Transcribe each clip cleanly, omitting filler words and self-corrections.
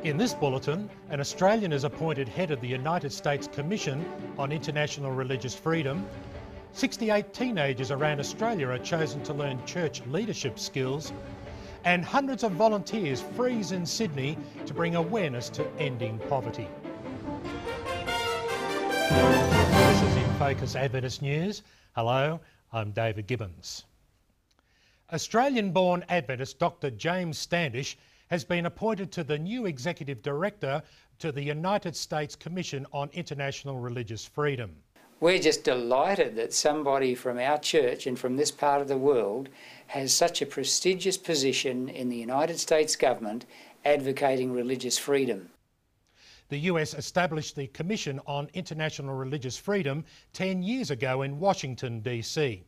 In this bulletin, an Australian is appointed head of the United States Commission on International Religious Freedom. 68 teenagers around Australia are chosen to learn church leadership skills. And hundreds of volunteers freeze in Sydney to bring awareness to ending poverty. This is InFocus Adventist News. Hello, I'm David Gibbons. Australian-born Adventist Dr. James Standish has been appointed to the new Executive Director to the United States Commission on International Religious Freedom. We're just delighted that somebody from our church and from this part of the world has such a prestigious position in the United States government advocating religious freedom. The US established the Commission on International Religious Freedom 10 years ago in Washington, DC.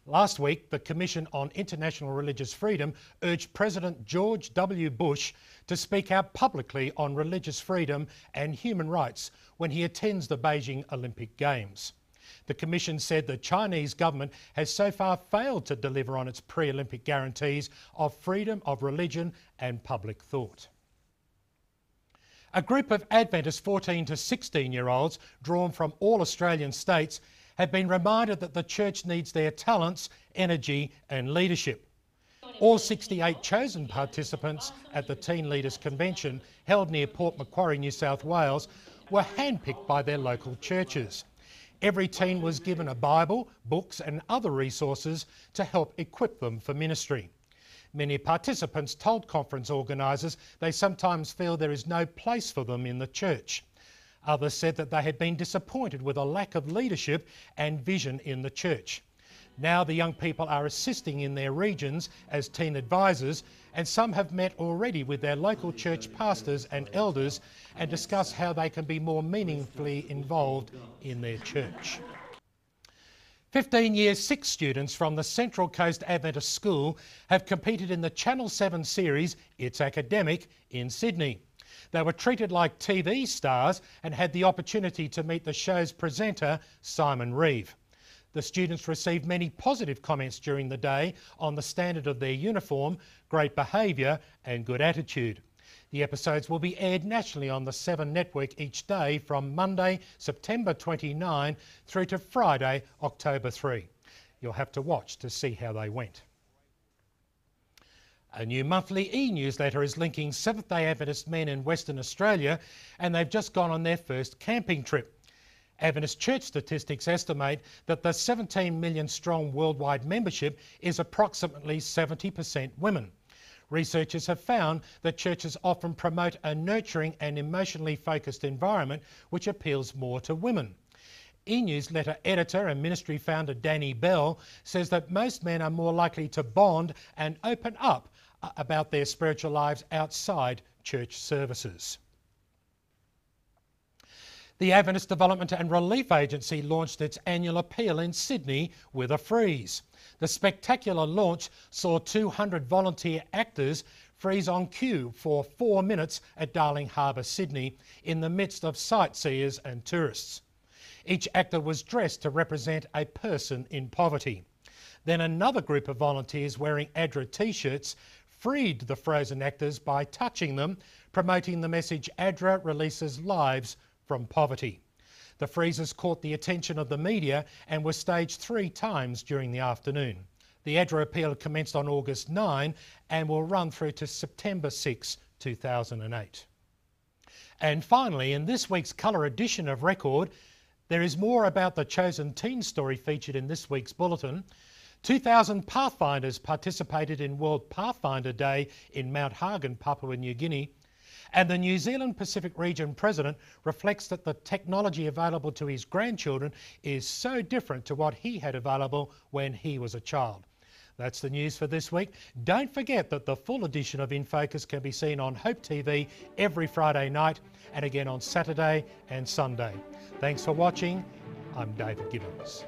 Last week, the Commission on International Religious Freedom urged President George W. Bush to speak out publicly on religious freedom and human rights when he attends the Beijing Olympic Games. The Commission said the Chinese government has so far failed to deliver on its pre-Olympic guarantees of freedom of religion and public thought. A group of Adventist 14 to 16-year-olds drawn from all Australian states have been reminded that the church needs their talents, energy and leadership. All 68 chosen participants at the Teen Leaders Convention held near Port Macquarie, New South Wales were handpicked by their local churches. Every teen was given a Bible, books and other resources to help equip them for ministry. Many participants told conference organisers they sometimes feel there is no place for them in the church. Others said that they had been disappointed with a lack of leadership and vision in the church. Now the young people are assisting in their regions as teen advisors, and some have met already with their local church pastors and elders and discussed how they can be more meaningfully involved in their church. 15 Year 6 students from the Central Coast Adventist School have competed in the Channel 7 series It's Academic in Sydney. They were treated like TV stars and had the opportunity to meet the show's presenter, Simon Reeve. The students received many positive comments during the day on the standard of their uniform, great behaviour and good attitude. The episodes will be aired nationally on the 7 network each day from Monday, September 29 through to Friday, October 3. You'll have to watch to see how they went. A new monthly e-newsletter is linking Seventh-day Adventist men in Western Australia, and they've just gone on their first camping trip. Adventist church statistics estimate that the 17 million strong worldwide membership is approximately 70% women. Researchers have found that churches often promote a nurturing and emotionally focused environment which appeals more to women. E-newsletter editor and ministry founder Danny Bell says that most men are more likely to bond and open up about their spiritual lives outside church services. The Adventist Development and Relief Agency launched its annual appeal in Sydney with a freeze. The spectacular launch saw 200 volunteer actors freeze on cue for 4 minutes at Darling Harbour, Sydney, in the midst of sightseers and tourists. Each actor was dressed to represent a person in poverty. Then another group of volunteers wearing ADRA t-shirts freed the frozen actors by touching them, promoting the message ADRA releases lives from poverty. The freezers caught the attention of the media and were staged 3 times during the afternoon. The ADRA appeal commenced on August 9 and will run through to September 6, 2008. And finally, in this week's colour edition of Record, there is more about the chosen teen story featured in this week's bulletin. 2,000 Pathfinders participated in World Pathfinder Day in Mount Hagen, Papua New Guinea. And the New Zealand Pacific Region President reflects that the technology available to his grandchildren is so different to what he had available when he was a child. That's the news for this week. Don't forget that the full edition of InFocus can be seen on Hope TV every Friday night and again on Saturday and Sunday. Thanks for watching. I'm David Gibbons.